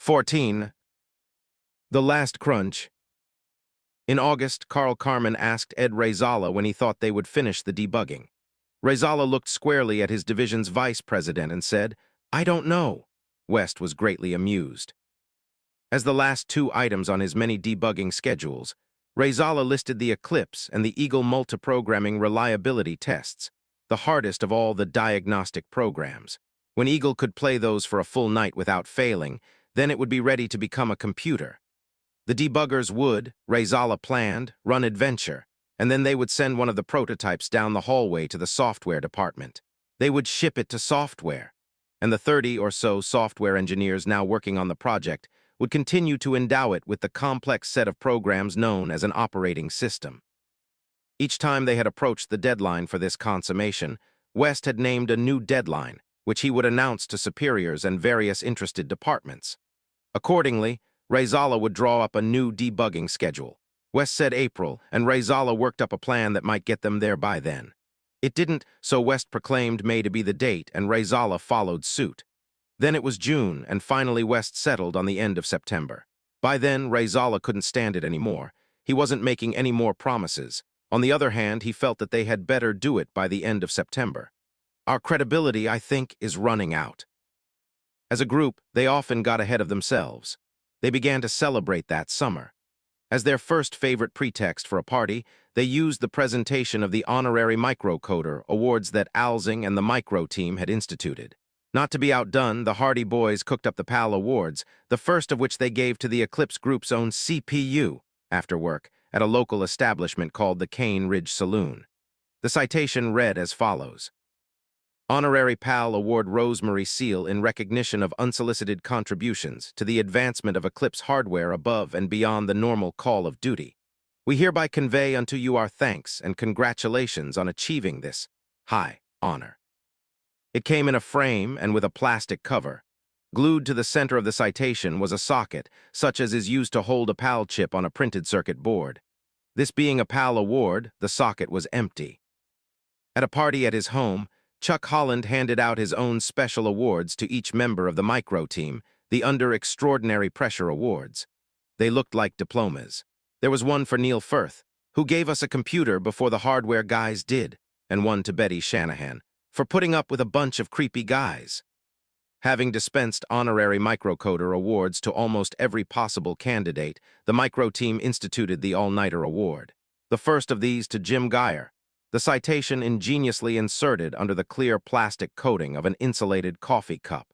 14. The Last Crunch. In August, Carl Carmen asked Ed Rasala when he thought they would finish the debugging. Rasala looked squarely at his division's vice president and said, "I don't know." West was greatly amused. As the last two items on his many debugging schedules, Rasala listed the Eclipse and the Eagle multiprogramming reliability tests, the hardest of all the diagnostic programs. When Eagle could play those for a full night without failing, then it would be ready to become a computer. The debuggers would, Rasala planned, run adventure, and then they would send one of the prototypes down the hallway to the software department. They would ship it to software, and the 30 or so software engineers now working on the project would continue to endow it with the complex set of programs known as an operating system. Each time they had approached the deadline for this consummation, West had named a new deadline, which he would announce to superiors and various interested departments. Accordingly, Rasala would draw up a new debugging schedule. West said April, and Rasala worked up a plan that might get them there by then. It didn't, so West proclaimed May to be the date, and Rasala followed suit. Then it was June, and finally West settled on the end of September. By then, Rasala couldn't stand it anymore. He wasn't making any more promises. On the other hand, he felt that they had better do it by the end of September. "Our credibility, I think, is running out." As a group, they often got ahead of themselves. They began to celebrate that summer. As their first favorite pretext for a party, they used the presentation of the honorary microcoder awards that Alsing and the micro team had instituted. Not to be outdone, the Hardy Boys cooked up the PAL Awards, the first of which they gave to the Eclipse Group's own CPU, after work, at a local establishment called the Cane Ridge Saloon. The citation read as follows: Honorary PAL Award Rosemary Seal in recognition of unsolicited contributions to the advancement of Eclipse hardware above and beyond the normal call of duty. We hereby convey unto you our thanks and congratulations on achieving this high honor. It came in a frame and with a plastic cover. Glued to the center of the citation was a socket, such as is used to hold a PAL chip on a printed circuit board. This being a PAL award, the socket was empty. At a party at his home, Chuck Holland handed out his own special awards to each member of the micro team, the Under Extraordinary Pressure Awards. They looked like diplomas. There was one for Neil Firth, who gave us a computer before the hardware guys did, and one to Betty Shanahan, for putting up with a bunch of creepy guys. Having dispensed honorary microcoder awards to almost every possible candidate, the micro team instituted the All-Nighter Award. The first of these to Jim Geyer, the citation ingeniously inserted under the clear plastic coating of an insulated coffee cup.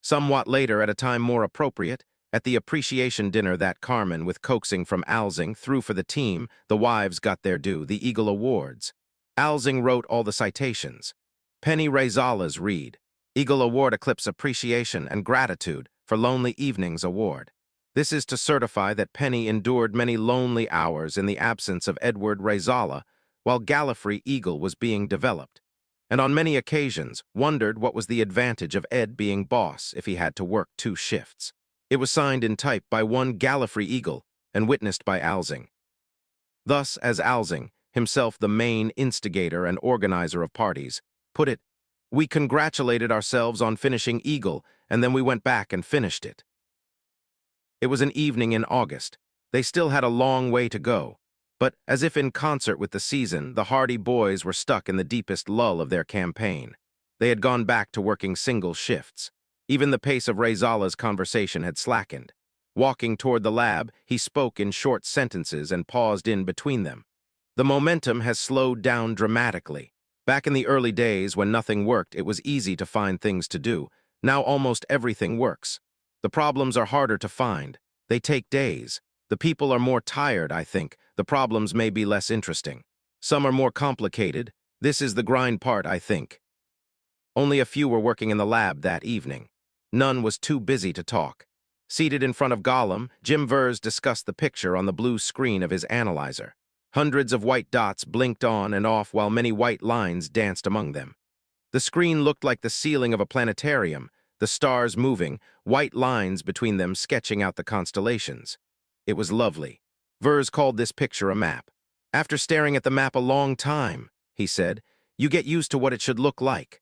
Somewhat later, at a time more appropriate, at the appreciation dinner that Carmen, with coaxing from Alsing, threw for the team, the wives got their due, the Eagle Awards. Alsing wrote all the citations. Penny Rasala's read, Eagle Award Eclipse Appreciation and Gratitude for Lonely Evenings Award. This is to certify that Penny endured many lonely hours in the absence of Edward Rasala while Gallifrey Eagle was being developed, and on many occasions wondered what was the advantage of Ed being boss if he had to work 2 shifts. It was signed in type by one Gallifrey Eagle and witnessed by Alsing. Thus, as Alsing, himself the main instigator and organizer of parties, put it, we congratulated ourselves on finishing Eagle, and then we went back and finished it. It was an evening in August. They still had a long way to go, but as if in concert with the season, the Hardy Boys were stuck in the deepest lull of their campaign. They had gone back to working single shifts. Even the pace of Rasala's conversation had slackened. Walking toward the lab, he spoke in short sentences and paused in between them. The momentum has slowed down dramatically. Back in the early days when nothing worked, it was easy to find things to do. Now almost everything works. The problems are harder to find. They take days. The people are more tired, I think. The problems may be less interesting. Some are more complicated. This is the grind part, I think. Only a few were working in the lab that evening. None was too busy to talk. Seated in front of Gollum, Jim Vers discussed the picture on the blue screen of his analyzer. Hundreds of white dots blinked on and off while many white lines danced among them. The screen looked like the ceiling of a planetarium, the stars moving, white lines between them sketching out the constellations. It was lovely. Vers called this picture a map. After staring at the map a long time, he said, you get used to what it should look like.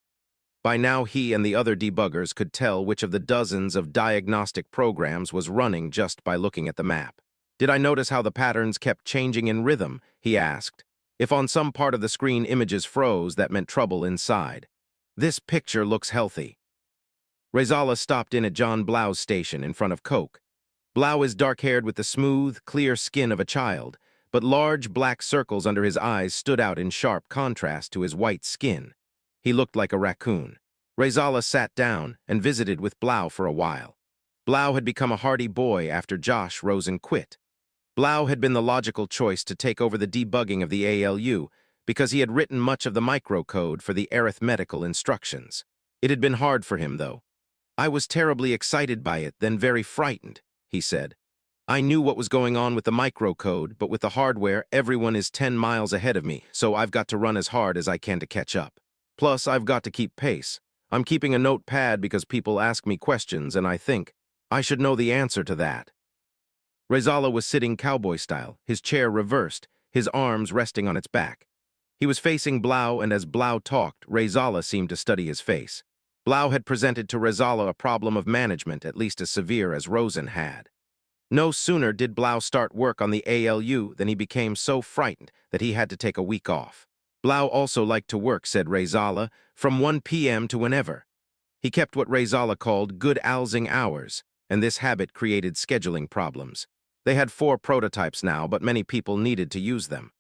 By now, he and the other debuggers could tell which of the dozens of diagnostic programs was running just by looking at the map. Did I notice how the patterns kept changing in rhythm? He asked. If on some part of the screen images froze, that meant trouble inside. This picture looks healthy. Rasala stopped in at John Blau's station in front of Coke. Blau is dark-haired with the smooth, clear skin of a child, but large black circles under his eyes stood out in sharp contrast to his white skin. He looked like a raccoon. Rasala sat down and visited with Blau for a while. Blau had become a hardy boy after Josh Rosen quit. Blau had been the logical choice to take over the debugging of the ALU because he had written much of the microcode for the arithmetical instructions. It had been hard for him, though. I was terribly excited by it, then very frightened, he said. I knew what was going on with the microcode, but with the hardware, everyone is 10 miles ahead of me, so I've got to run as hard as I can to catch up. Plus, I've got to keep pace. I'm keeping a notepad because people ask me questions, and I think I should know the answer to that. Rasala was sitting cowboy style, his chair reversed, his arms resting on its back. He was facing Blau, and as Blau talked, Rasala seemed to study his face. Blau had presented to Rasala a problem of management, at least as severe as Rosen had. No sooner did Blau start work on the ALU than he became so frightened that he had to take a week off. Blau also liked to work, said Rasala, from 1 p.m. to whenever. He kept what Rasala called good Alzing hours, and this habit created scheduling problems. They had 4 prototypes now, but many people needed to use them.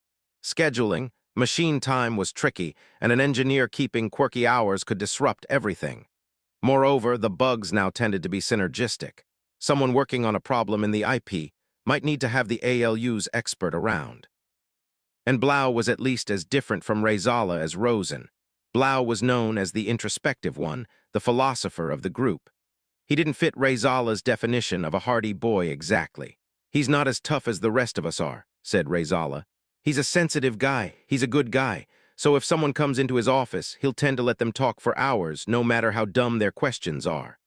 Scheduling, machine time was tricky, and an engineer keeping quirky hours could disrupt everything. Moreover, the bugs now tended to be synergistic. Someone working on a problem in the IP might need to have the ALU's expert around. And Blau was at least as different from Rasala as Rosen. Blau was known as the introspective one, the philosopher of the group. He didn't fit Rasala's definition of a hardy boy exactly. He's not as tough as the rest of us are, said Rasala. He's a sensitive guy, he's a good guy, so if someone comes into his office, he'll tend to let them talk for hours, no matter how dumb their questions are.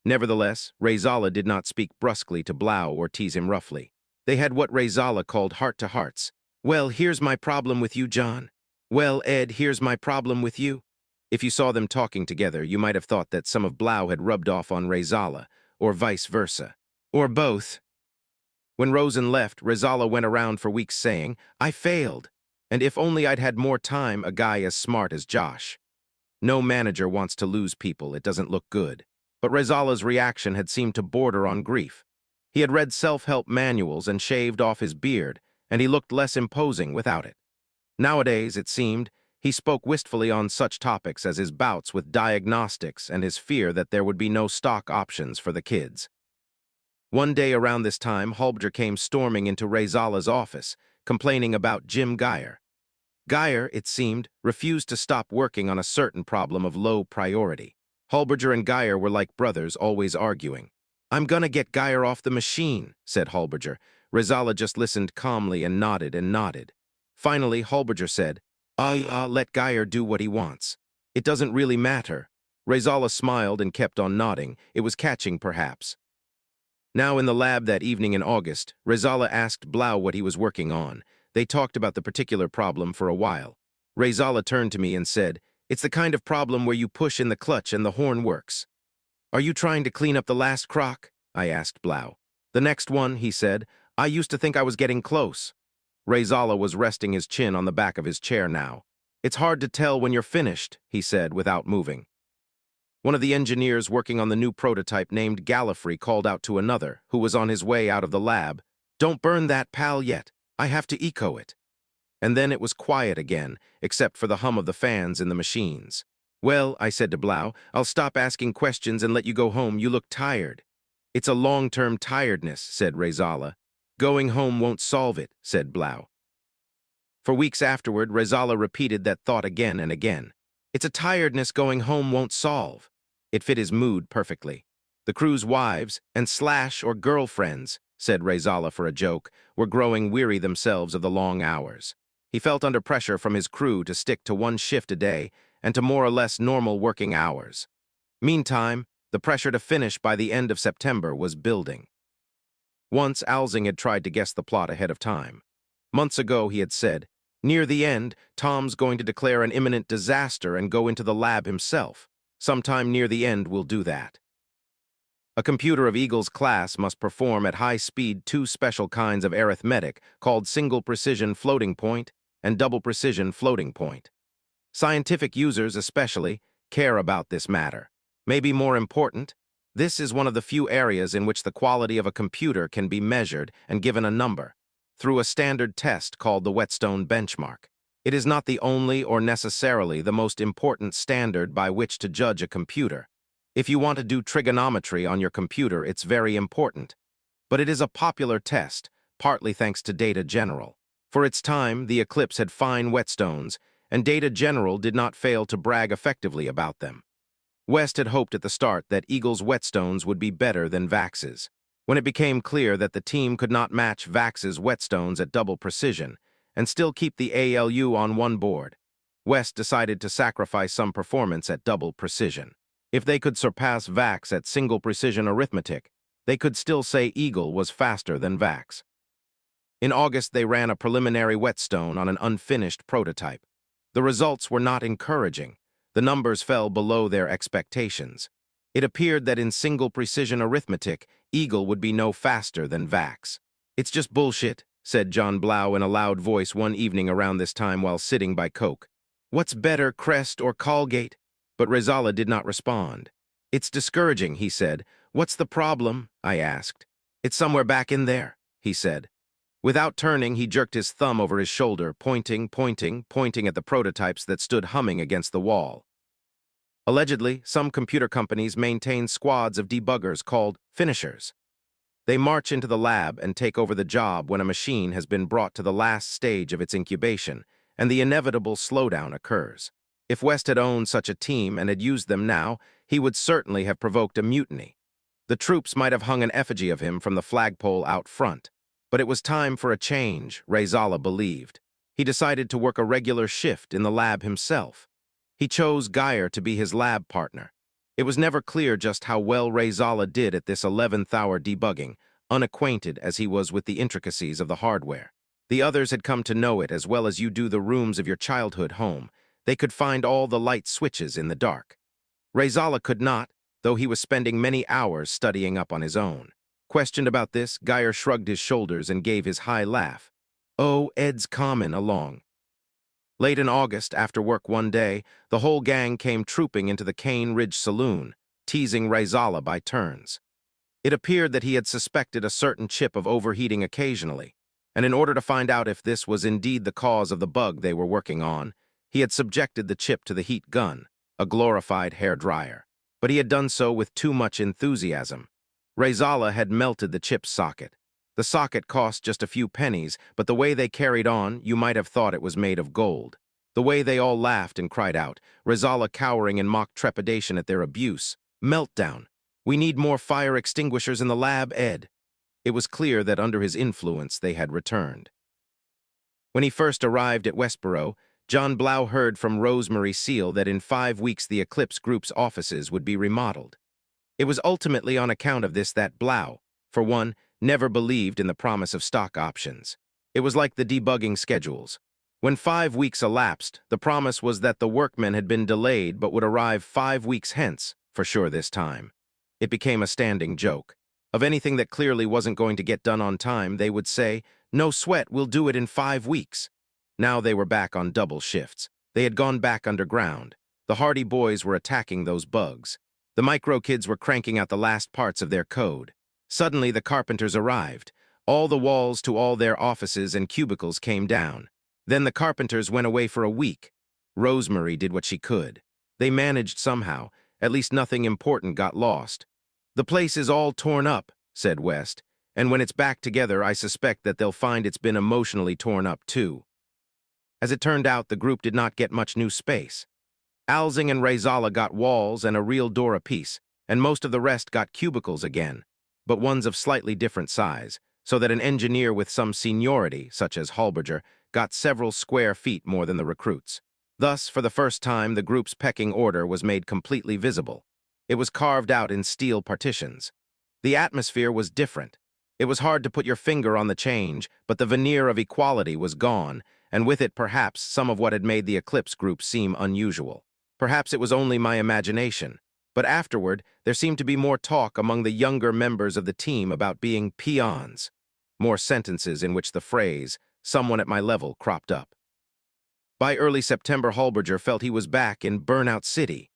Nevertheless, Rasala did not speak brusquely to Blau or tease him roughly. They had what Rasala called heart-to-hearts. Well, here's my problem with you, John. Well, Ed, here's my problem with you. If you saw them talking together, you might have thought that some of Blau had rubbed off on Rasala, or vice versa. Or both. When Rosen left, Rasala went around for weeks saying, I failed, and if only I'd had more time, a guy as smart as Josh. No manager wants to lose people, it doesn't look good. But Rasala's reaction had seemed to border on grief. He had read self-help manuals and shaved off his beard, and he looked less imposing without it. Nowadays, it seemed, he spoke wistfully on such topics as his bouts with diagnostics and his fear that there would be no stock options for the kids. One day around this time, Hulbger came storming into Rasala's office, complaining about Jim Geyer. Geyer, it seemed, refused to stop working on a certain problem of low priority. Hulbger and Geyer were like brothers, always arguing. I'm gonna get Geyer off the machine, said Hulbger. Rasala just listened calmly and nodded and nodded. Finally, Hulbger said, let Geyer do what he wants. It doesn't really matter. Rasala smiled and kept on nodding. It was catching, perhaps. Now in the lab that evening in August, Rasala asked Blau what he was working on. They talked about the particular problem for a while. Rasala turned to me and said, it's the kind of problem where you push in the clutch and the horn works. Are you trying to clean up the last crock? I asked Blau. The next one, he said. I used to think I was getting close. Rasala was resting his chin on the back of his chair now. It's hard to tell when you're finished, he said without moving. One of the engineers working on the new prototype named Gallifrey called out to another, who was on his way out of the lab, Don't burn that, pal, yet. I have to eco it. And then it was quiet again, except for the hum of the fans in the machines. Well, I said to Blau, I'll stop asking questions and let you go home. You look tired. It's a long-term tiredness, said Rasala. Going home won't solve it, said Blau. For weeks afterward, Rasala repeated that thought again and again. It's a tiredness going home won't solve. It fit his mood perfectly. The crew's wives and or girlfriends, said Rasala for a joke, were growing weary themselves of the long hours. He felt under pressure from his crew to stick to 1 shift a day and to more or less normal working hours. Meantime, the pressure to finish by the end of September was building. Once Alzing had tried to guess the plot ahead of time. Months ago he had said, near the end, Tom's going to declare an imminent disaster and go into the lab himself. Sometime near the end we'll do that. A computer of Eagle's class must perform at high speed two special kinds of arithmetic called single precision floating point and double precision floating point. Scientific users especially care about this matter. Maybe more important, this is one of the few areas in which the quality of a computer can be measured and given a number, through a standard test called the Whetstone benchmark. It is not the only or necessarily the most important standard by which to judge a computer. If you want to do trigonometry on your computer, it's very important. But it is a popular test, partly thanks to Data General. For its time, the Eclipse had fine whetstones, and Data General did not fail to brag effectively about them. West had hoped at the start that Eagle's whetstones would be better than Vax's. When it became clear that the team could not match Vax's whetstones at double precision and still keep the ALU on one board, West decided to sacrifice some performance at double precision. If they could surpass Vax at single precision arithmetic, they could still say Eagle was faster than Vax. In August, they ran a preliminary whetstone on an unfinished prototype. The results were not encouraging. The numbers fell below their expectations. It appeared that in single precision arithmetic, Eagle would be no faster than Vax. "It's just bullshit," said John Blau in a loud voice one evening around this time while sitting by Coke. "What's better, Crest or Colgate?" But Rasala did not respond. "It's discouraging," he said. "What's the problem?" I asked. "It's somewhere back in there," he said. Without turning, he jerked his thumb over his shoulder, pointing at the prototypes that stood humming against the wall. Allegedly, some computer companies maintain squads of debuggers called finishers. They march into the lab and take over the job when a machine has been brought to the last stage of its incubation, and the inevitable slowdown occurs. If West had owned such a team and had used them now, he would certainly have provoked a mutiny. The troops might have hung an effigy of him from the flagpole out front. But it was time for a change, Rasala believed. He decided to work a regular shift in the lab himself. He chose Geyer to be his lab partner. It was never clear just how well Rasala did at this 11th hour debugging, unacquainted as he was with the intricacies of the hardware. The others had come to know it as well as you do the rooms of your childhood home. They could find all the light switches in the dark. Rasala could not, though he was spending many hours studying up on his own. Questioned about this, Geyer shrugged his shoulders and gave his high laugh. "Oh, Ed's common along." Late in August, after work one day, the whole gang came trooping into the Cane Ridge Saloon, teasing Rasala by turns. It appeared that he had suspected a certain chip of overheating occasionally, and in order to find out if this was indeed the cause of the bug they were working on, he had subjected the chip to the heat gun, a glorified hairdryer. But he had done so with too much enthusiasm. Rasala had melted the chip's socket. The socket cost just a few pennies, but the way they carried on, you might have thought it was made of gold. The way they all laughed and cried out, Rasala cowering in mock trepidation at their abuse. "Meltdown. We need more fire extinguishers in the lab, Ed." It was clear that under his influence they had returned. When he first arrived at Westboro, John Blau heard from Rosemary Seal that in 5 weeks the Eclipse Group's offices would be remodeled. It was ultimately on account of this that Blau, for one, never believed in the promise of stock options. It was like the debugging schedules. When 5 weeks elapsed, the promise was that the workmen had been delayed but would arrive 5 weeks hence, for sure this time. It became a standing joke. Of anything that clearly wasn't going to get done on time, they would say, "No sweat, we'll do it in 5 weeks. Now they were back on double shifts. They had gone back underground. The Hardy Boys were attacking those bugs. The micro kids were cranking out the last parts of their code. Suddenly the carpenters arrived. All the walls to all their offices and cubicles came down. Then the carpenters went away for a week. Rosemary did what she could. They managed somehow. At least nothing important got lost. "The place is all torn up," said West, "and when it's back together, I suspect that they'll find it's been emotionally torn up too." As it turned out, the group did not get much new space. Alzing and Rasala got walls and a real door apiece, and most of the rest got cubicles again, but ones of slightly different size, so that an engineer with some seniority, such as Halberger, got several square feet more than the recruits. Thus, for the first time, the group's pecking order was made completely visible. It was carved out in steel partitions. The atmosphere was different. It was hard to put your finger on the change, but the veneer of equality was gone, and with it perhaps some of what had made the Eclipse group seem unusual. Perhaps it was only my imagination, but afterward there seemed to be more talk among the younger members of the team about being peons. More sentences in which the phrase, "someone at my level," cropped up. By early September, Holberger felt he was back in Burnout City.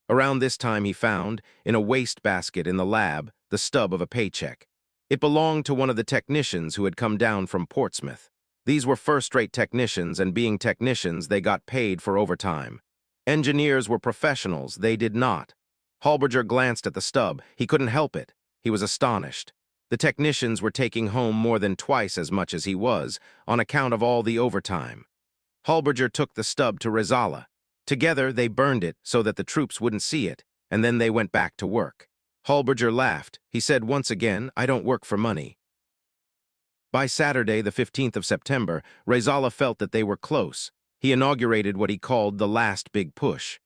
Around this time he found, in a wastebasket in the lab, the stub of a paycheck. It belonged to one of the technicians who had come down from Portsmouth. These were first-rate technicians, and being technicians, they got paid for overtime. Engineers were professionals, they did not. Holberger glanced at the stub. He couldn't help it. He was astonished. The technicians were taking home more than twice as much as he was, on account of all the overtime. Holberger took the stub to Rasala. Together, they burned it so that the troops wouldn't see it, and then they went back to work. Holberger laughed. He said once again, "I don't work for money." By Saturday, the 15th of September, Rasala felt that they were close. He inaugurated what he called the last big push.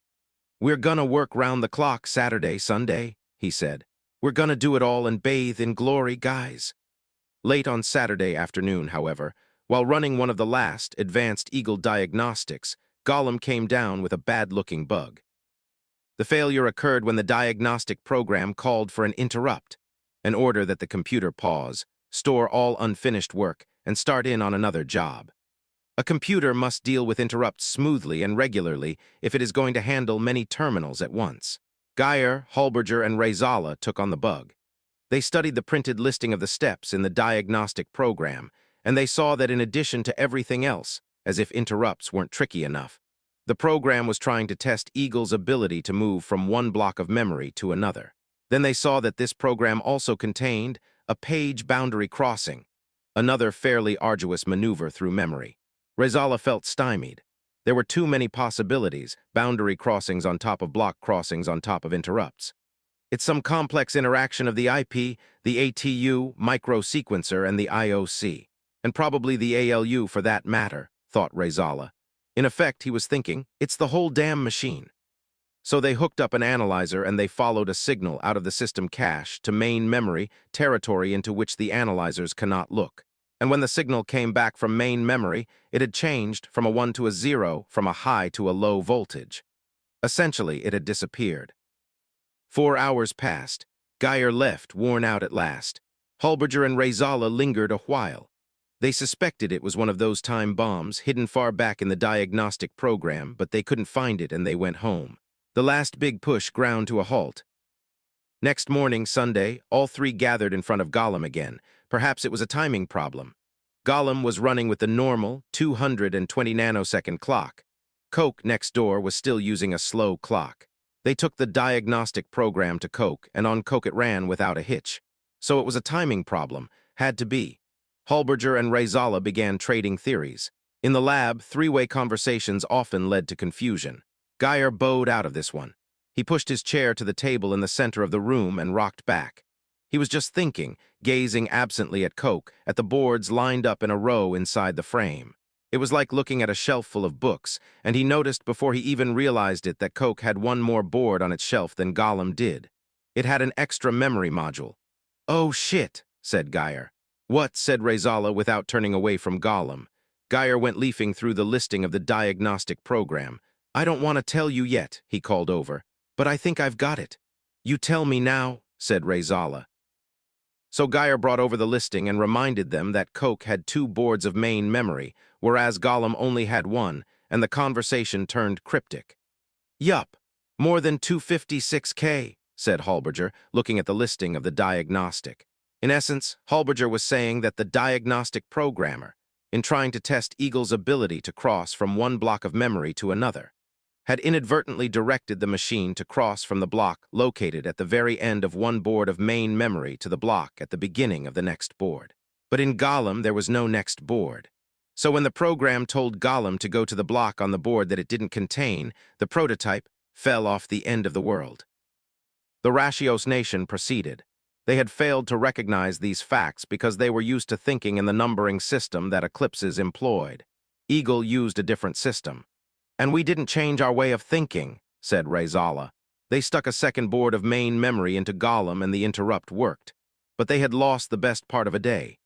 "We're gonna work round the clock Saturday, Sunday," he said. "We're gonna do it all and bathe in glory, guys." Late on Saturday afternoon, however, while running one of the last advanced Eagle diagnostics, Gollum came down with a bad-looking bug. The failure occurred when the diagnostic program called for an interrupt, an order that the computer pause, store all unfinished work, and start in on another job. A computer must deal with interrupts smoothly and regularly if it is going to handle many terminals at once. Geyer, Holberger, and Rasala took on the bug. They studied the printed listing of the steps in the diagnostic program, and they saw that in addition to everything else, as if interrupts weren't tricky enough, the program was trying to test Eagle's ability to move from one block of memory to another. Then they saw that this program also contained a page boundary crossing, another fairly arduous maneuver through memory. Rasala felt stymied. There were too many possibilities, boundary crossings on top of block crossings on top of interrupts. It's some complex interaction of the IP, the ATU, microsequencer, and the IOC, and probably the ALU for that matter, thought Rasala. In effect, he was thinking, it's the whole damn machine. So they hooked up an analyzer and they followed a signal out of the system cache to main memory, territory into which the analyzers cannot look. And when the signal came back from main memory, it had changed from a 1 to a 0, from a high to a low voltage. Essentially, it had disappeared. 4 hours passed. Geyer left, worn out at last. Holberger and Rasala lingered a while. They suspected it was one of those time bombs hidden far back in the diagnostic program, but they couldn't find it and they went home. The last big push ground to a halt. Next morning, Sunday, all three gathered in front of Gollum again. Perhaps it was a timing problem. Gollum was running with the normal 220 nanosecond clock. Coke next door was still using a slow clock. They took the diagnostic program to Coke, and on Coke it ran without a hitch. So it was a timing problem. Had to be. Holberger and Rasala began trading theories. In the lab, three-way conversations often led to confusion. Geyer bowed out of this one. He pushed his chair to the table in the center of the room and rocked back. He was just thinking, gazing absently at Coke, at the boards lined up in a row inside the frame. It was like looking at a shelf full of books, and he noticed before he even realized it that Coke had one more board on its shelf than Gollum did. It had an extra memory module. "Oh, shit," said Geyer. "What?" said Rasala without turning away from Gollum. Geyer went leafing through the listing of the diagnostic program. "I don't want to tell you yet," he called over, "but I think I've got it." "You tell me now," said Rasala. So Geyer brought over the listing and reminded them that Coke had 2 boards of main memory, whereas Gollum only had 1, and the conversation turned cryptic. "Yup, more than 256K, said Holberger, looking at the listing of the diagnostic. In essence, Holberger was saying that the diagnostic programmer, in trying to test Eagle's ability to cross from one block of memory to another, had inadvertently directed the machine to cross from the block located at the very end of one board of main memory to the block at the beginning of the next board. But in Gollum, there was no next board. So when the program told Gollum to go to the block on the board that it didn't contain, the prototype fell off the end of the world. The Rashios nation proceeded. They had failed to recognize these facts because they were used to thinking in the numbering system that Eclipses employed. Eagle used a different system. "And we didn't change our way of thinking," said Rasala. They stuck a second board of main memory into Gollum and the interrupt worked. But they had lost the best part of a day.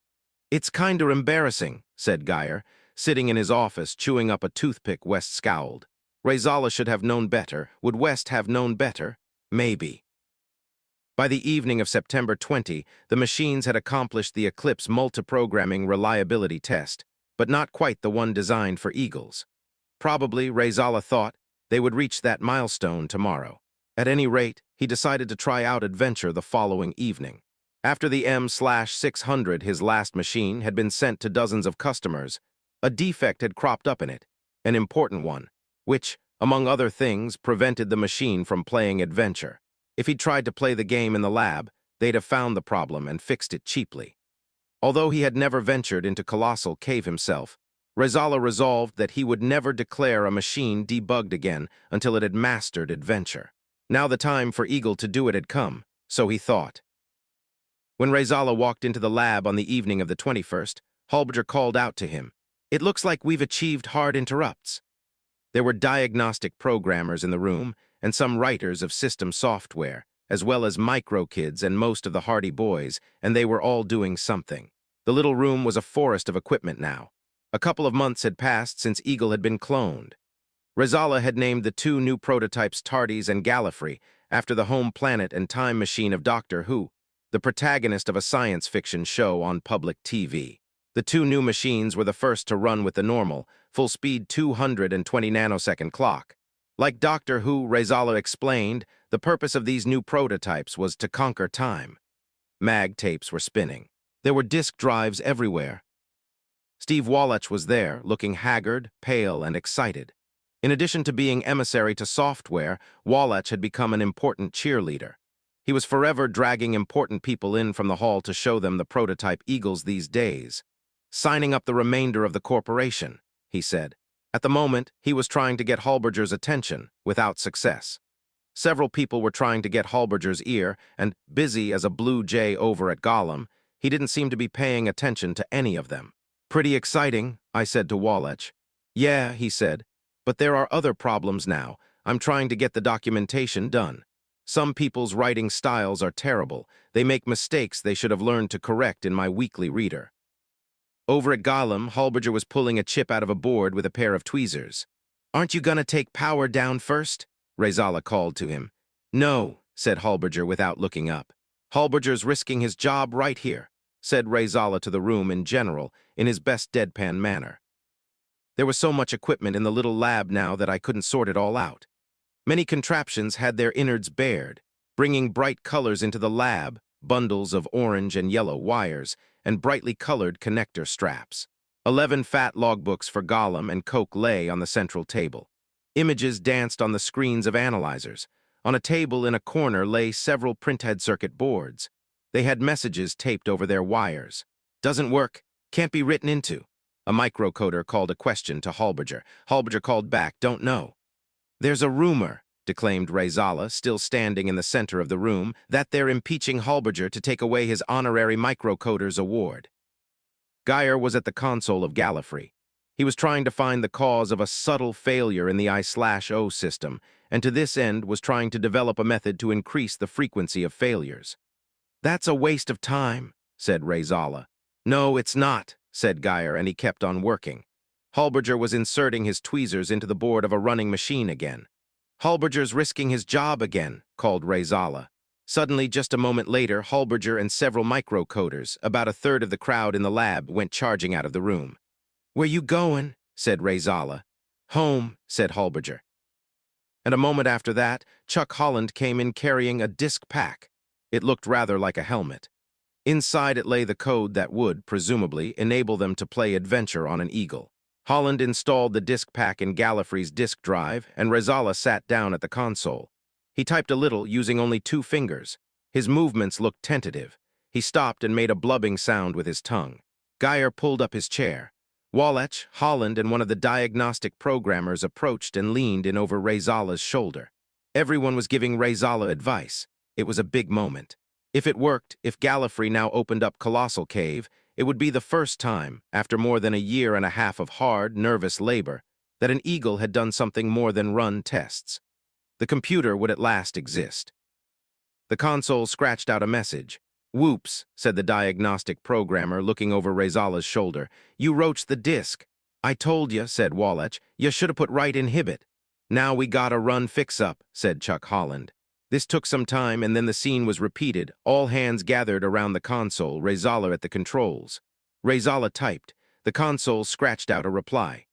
"It's kinda embarrassing," said Geyer, sitting in his office chewing up a toothpick. West scowled. Rasala should have known better. Would West have known better? Maybe. By the evening of September 20, the machines had accomplished the Eclipse multiprogramming reliability test, but not quite the one designed for Eagles. Probably, Rasala thought, they would reach that milestone tomorrow. At any rate, he decided to try out Adventure the following evening. After the M/600, his last machine, had been sent to dozens of customers, a defect had cropped up in it, an important one, which, among other things, prevented the machine from playing Adventure. If he'd tried to play the game in the lab, they'd have found the problem and fixed it cheaply. Although he had never ventured into Colossal Cave himself, Rasala resolved that he would never declare a machine debugged again until it had mastered Adventure. Now the time for Eagle to do it had come, so he thought. When Rasala walked into the lab on the evening of the 21st, Halberger called out to him, "It looks like we've achieved hard interrupts." There were diagnostic programmers in the room and some writers of system software, as well as micro kids and most of the hardy boys, and they were all doing something. The little room was a forest of equipment now. A couple of months had passed since Eagle had been cloned. Rasala had named the two new prototypes Tardes and Gallifrey after the home planet and time machine of Doctor Who, the protagonist of a science fiction show on public TV. The two new machines were the first to run with the normal, full-speed 220 nanosecond clock. Like Doctor Who, Rasala explained, the purpose of these new prototypes was to conquer time. Mag tapes were spinning. There were disk drives everywhere. Steve Wallach was there, looking haggard, pale, and excited. In addition to being emissary to software, Wallach had become an important cheerleader. He was forever dragging important people in from the hall to show them the prototype Eagles these days. "Signing up the remainder of the corporation," he said. At the moment, he was trying to get Halberger's attention, without success. Several people were trying to get Halberger's ear, and, busy as a blue jay over at Gollum, he didn't seem to be paying attention to any of them. "Pretty exciting," I said to Wallach. "Yeah," he said, "but there are other problems now. I'm trying to get the documentation done. Some people's writing styles are terrible. They make mistakes they should have learned to correct in my weekly reader." Over at Gollum, Halberger was pulling a chip out of a board with a pair of tweezers. "Aren't you gonna take power down first?" Rasala called to him. "No," said Halberger without looking up. "Halberger's risking his job right here," said Rasala to the room in general, in his best deadpan manner. There was so much equipment in the little lab now that I couldn't sort it all out. Many contraptions had their innards bared, bringing bright colors into the lab, bundles of orange and yellow wires, and brightly colored connector straps. 11 fat logbooks for Gollum and Coke lay on the central table. Images danced on the screens of analyzers. On a table in a corner lay several printhead circuit boards. They had messages taped over their wires. "Doesn't work. Can't be written into." A microcoder called a question to Halberger. Halberger called back, "Don't know." "There's a rumor," declaimed Rasala, still standing in the center of the room, "that they're impeaching Halberger to take away his honorary microcoder's award." Geyer was at the console of Gallifrey. He was trying to find the cause of a subtle failure in the I/O system, and to this end was trying to develop a method to increase the frequency of failures. "That's a waste of time," said Rasala. "No, it's not," said Geyer, and he kept on working. Halberger was inserting his tweezers into the board of a running machine again. "Halberger's risking his job again," called Rasala. Suddenly, just a moment later, Halberger and several microcoders, about a third of the crowd in the lab, went charging out of the room. "Where you going?" said Rasala. "Home," said Halberger. And a moment after that, Chuck Holland came in carrying a disc pack. It looked rather like a helmet. Inside it lay the code that would, presumably, enable them to play Adventure on an Eagle. Holland installed the disc pack in Gallifrey's disk drive, and Rasala sat down at the console. He typed a little, using only 2 fingers. His movements looked tentative. He stopped and made a blubbing sound with his tongue. Geyer pulled up his chair. Wallach, Holland, and one of the diagnostic programmers approached and leaned in over Rasala's shoulder. Everyone was giving Rasala advice. It was a big moment. If it worked, if Gallifrey now opened up Colossal Cave, it would be the first time, after more than a year and a half of hard, nervous labor, that an Eagle had done something more than run tests. The computer would at last exist. The console scratched out a message. "Whoops," said the diagnostic programmer, looking over Rasala's shoulder. "You roached the disk." "I told you," said Wallach. "You should have put right inhibit." "Now we gotta run fix-up," said Chuck Holland. This took some time, and then the scene was repeated, all hands gathered around the console, Rasala at the controls. Rasala typed. The console scratched out a reply.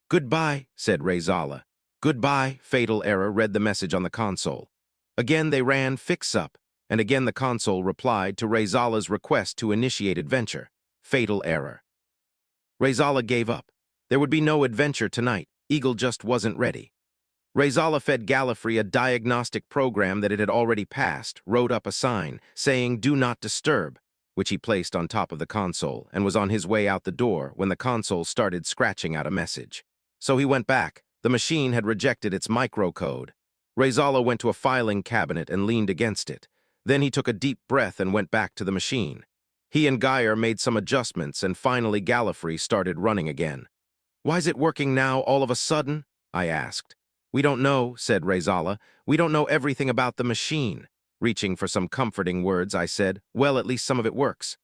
"Goodbye," said Rasala. "Goodbye," fatal error read the message on the console. Again they ran fix-up, and again the console replied to Rasala's request to initiate adventure. Fatal error. Rasala gave up. There would be no adventure tonight. Eagle just wasn't ready. Rasala fed Gallifrey a diagnostic program that it had already passed, wrote up a sign saying "Do not disturb," which he placed on top of the console, and was on his way out the door when the console started scratching out a message. So he went back. The machine had rejected its microcode. Rasala went to a filing cabinet and leaned against it. Then he took a deep breath and went back to the machine. He and Geyer made some adjustments, and finally Gallifrey started running again. "Why's it working now all of a sudden?" I asked. "We don't know," said Rasala. "We don't know everything about the machine." Reaching for some comforting words, I said, "Well, at least some of it works."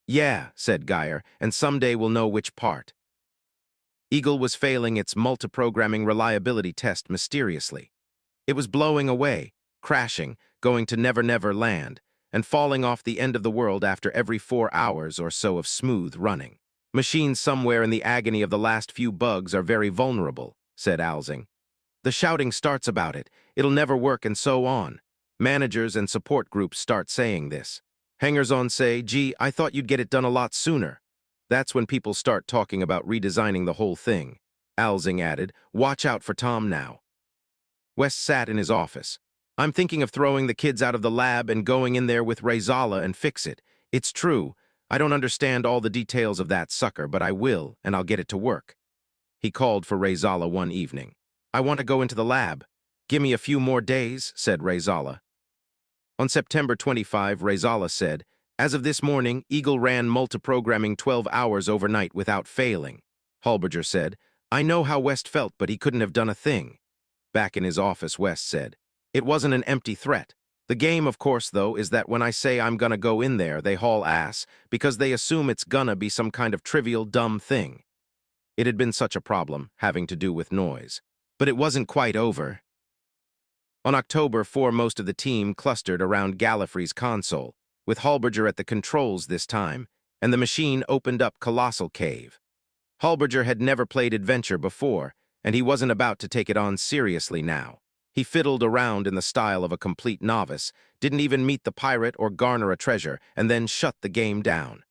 "Yeah," said Geyer, "and someday we'll know which part." Eagle was failing its multiprogramming reliability test mysteriously. It was blowing away, crashing, going to Never Never Land, and falling off the end of the world after every 4 hours or so of smooth running. "Machines somewhere in the agony of the last few bugs are very vulnerable," said Alsing. "The shouting starts about it. It'll never work, and so on. Managers and support groups start saying this. Hangers-on say, 'Gee, I thought you'd get it done a lot sooner.' That's when people start talking about redesigning the whole thing." Alsing added, "Watch out for Tom now." West sat in his office. "I'm thinking of throwing the kids out of the lab and going in there with Rasala and fix it. It's true. I don't understand all the details of that sucker, but I will, and I'll get it to work." He called for Rasala one evening. "I want to go into the lab." "Give me a few more days," said Rasala. On September 25, Rasala said, "As of this morning, Eagle ran multiprogramming 12 hours overnight without failing." Halberger said, "I know how West felt, but he couldn't have done a thing." Back in his office, West said, "It wasn't an empty threat. The game, of course, though, is that when I say I'm gonna go in there, they haul ass, because they assume it's gonna be some kind of trivial, dumb thing." It had been such a problem, having to do with noise. But it wasn't quite over. On October 4, most of the team clustered around Gallifrey's console, with Halberger at the controls this time, and the machine opened up Colossal Cave. Halberger had never played adventure before, and he wasn't about to take it on seriously now. He fiddled around in the style of a complete novice, didn't even meet the pirate or garner a treasure, and then shut the game down.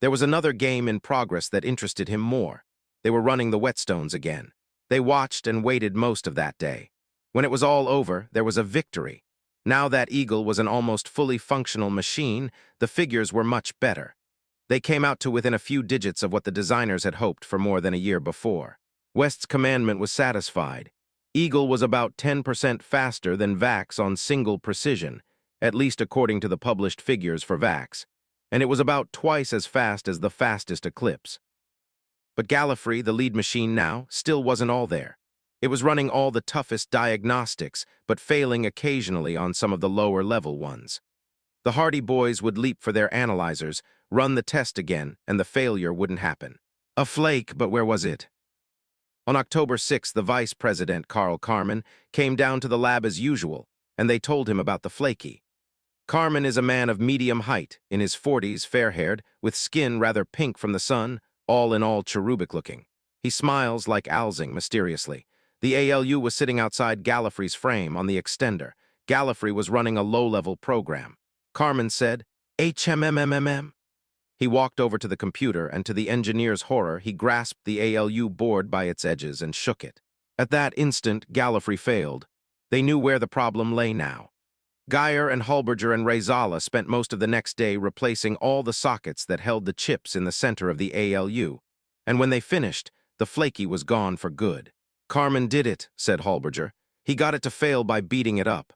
There was another game in progress that interested him more. They were running the whetstones again. They watched and waited most of that day. When it was all over, there was a victory. Now that Eagle was an almost fully functional machine, the figures were much better. They came out to within a few digits of what the designers had hoped for more than a year before. West's commandment was satisfied. Eagle was about 10% faster than VAX on single precision, at least according to the published figures for VAX, and it was about twice as fast as the fastest Eclipse. But Gallifrey, the lead machine now, still wasn't all there. It was running all the toughest diagnostics, but failing occasionally on some of the lower-level ones. The Hardy boys would leap for their analyzers, run the test again, and the failure wouldn't happen. A flake, but where was it? On October 6, the vice president, Carl Carmen, came down to the lab as usual, and they told him about the flaky. Carmen is a man of medium height, in his 40s, fair-haired, with skin rather pink from the sun, all in all cherubic-looking. He smiles like Alsing, mysteriously. The ALU was sitting outside Gallifrey's frame on the extender. Gallifrey was running a low-level program. Carmen said, "HMMMMM." He walked over to the computer, and to the engineer's horror, he grasped the ALU board by its edges and shook it. At that instant, Gallifrey failed. They knew where the problem lay now. Geyer and Halberger and Rasala spent most of the next day replacing all the sockets that held the chips in the center of the ALU, and when they finished, the flaky was gone for good. "Carmen did it," said Halberger. "He got it to fail by beating it up."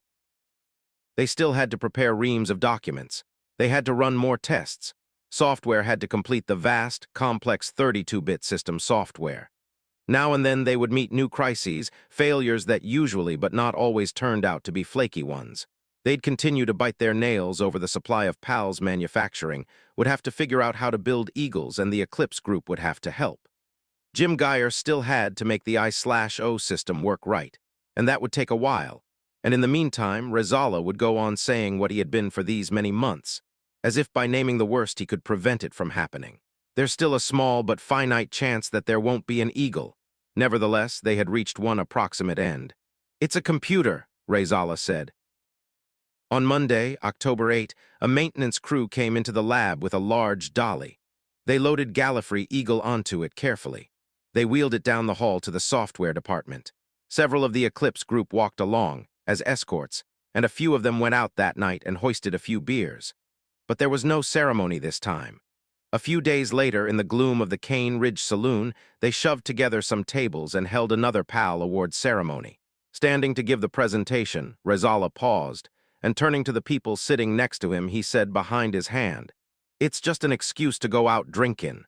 They still had to prepare reams of documents. They had to run more tests. Software had to complete the vast, complex 32-bit system software. Now and then they would meet new crises, failures that usually but not always turned out to be flaky ones. They'd continue to bite their nails over the supply of PAL's manufacturing, would have to figure out how to build Eagles, and the Eclipse group would have to help. Jim Geyer still had to make the I/O system work right. and that would take a while. And in the meantime, Rasala would go on saying what he had been for these many months, as if by naming the worst he could prevent it from happening. There's still a small but finite chance that there won't be an eagle. Nevertheless, they had reached one approximate end. It's a computer, Rasala said. On Monday, October 8, a maintenance crew came into the lab with a large dolly. They loaded Gallifrey Eagle onto it carefully. They wheeled it down the hall to the software department. Several of the Eclipse group walked along, as escorts, and a few of them went out that night and hoisted a few beers. But there was no ceremony this time. A few days later, in the gloom of the Cane Ridge Saloon, they shoved together some tables and held another PAL award ceremony. Standing to give the presentation, Rasala paused, and turning to the people sitting next to him, he said behind his hand, "It's just an excuse to go out drinking."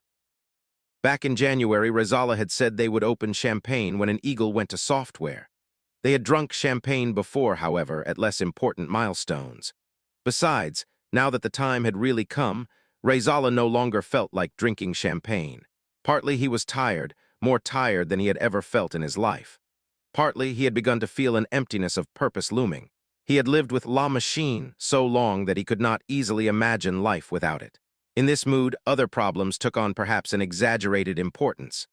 Back in January, Rasala had said they would open champagne when an eagle went to software. They had drunk champagne before, however, at less important milestones. Besides, now that the time had really come, Rasala no longer felt like drinking champagne. Partly he was tired, more tired than he had ever felt in his life. Partly he had begun to feel an emptiness of purpose looming. He had lived with La Machine so long that he could not easily imagine life without it. In this mood, other problems took on perhaps an exaggerated importance.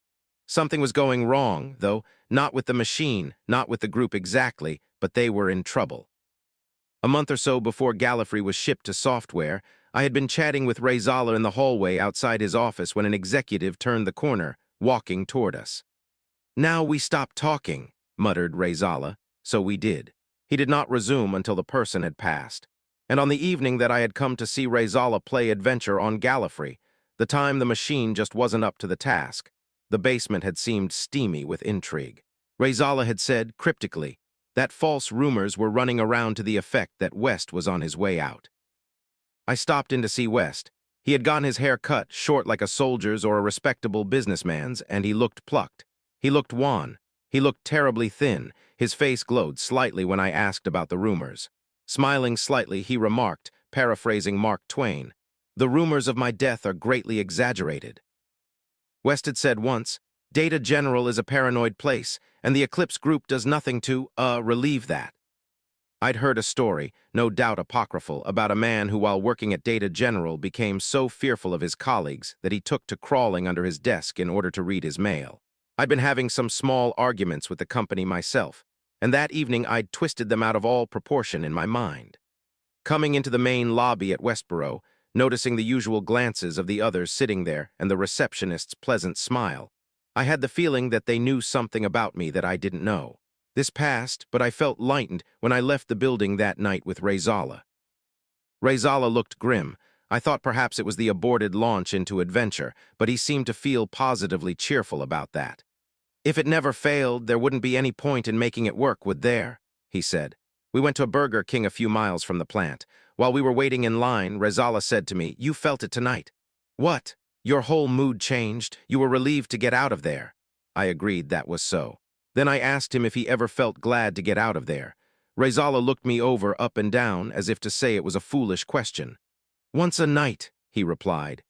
Something was going wrong, though, not with the machine, not with the group exactly, but they were in trouble. A month or so before Gallifrey was shipped to software, I had been chatting with Rasala in the hallway outside his office when an executive turned the corner, walking toward us. "Now we stop talking," muttered Rasala, so we did. He did not resume until the person had passed. And on the evening that I had come to see Rasala play adventure on Gallifrey, the time the machine just wasn't up to the task. The basement had seemed steamy with intrigue. Rasala had said, cryptically, that false rumors were running around to the effect that West was on his way out. I stopped in to see West. He had gotten his hair cut, short like a soldier's or a respectable businessman's, and he looked plucked. He looked wan. He looked terribly thin. His face glowed slightly when I asked about the rumors. Smiling slightly, he remarked, paraphrasing Mark Twain, "The rumors of my death are greatly exaggerated." West had said once, "Data General is a paranoid place, and the Eclipse Group does nothing to, relieve that." I'd heard a story, no doubt apocryphal, about a man who, while working at Data General, became so fearful of his colleagues that he took to crawling under his desk in order to read his mail. I'd been having some small arguments with the company myself, and that evening I'd twisted them out of all proportion in my mind. Coming into the main lobby at Westboro, noticing the usual glances of the others sitting there and the receptionist's pleasant smile, I had the feeling that they knew something about me that I didn't know. This passed, but I felt lightened when I left the building that night with Rasala. Rasala looked grim. I thought perhaps it was the aborted launch into adventure, but he seemed to feel positively cheerful about that. "If it never failed, there wouldn't be any point in making it work, would there?" he said. We went to a Burger King a few miles from the plant. While we were waiting in line, Rasala said to me, "You felt it tonight." "What? Your whole mood changed. You were relieved to get out of there." I agreed that was so. Then I asked him if he ever felt glad to get out of there. Rasala looked me over up and down as if to say it was a foolish question. "Once a night," he replied.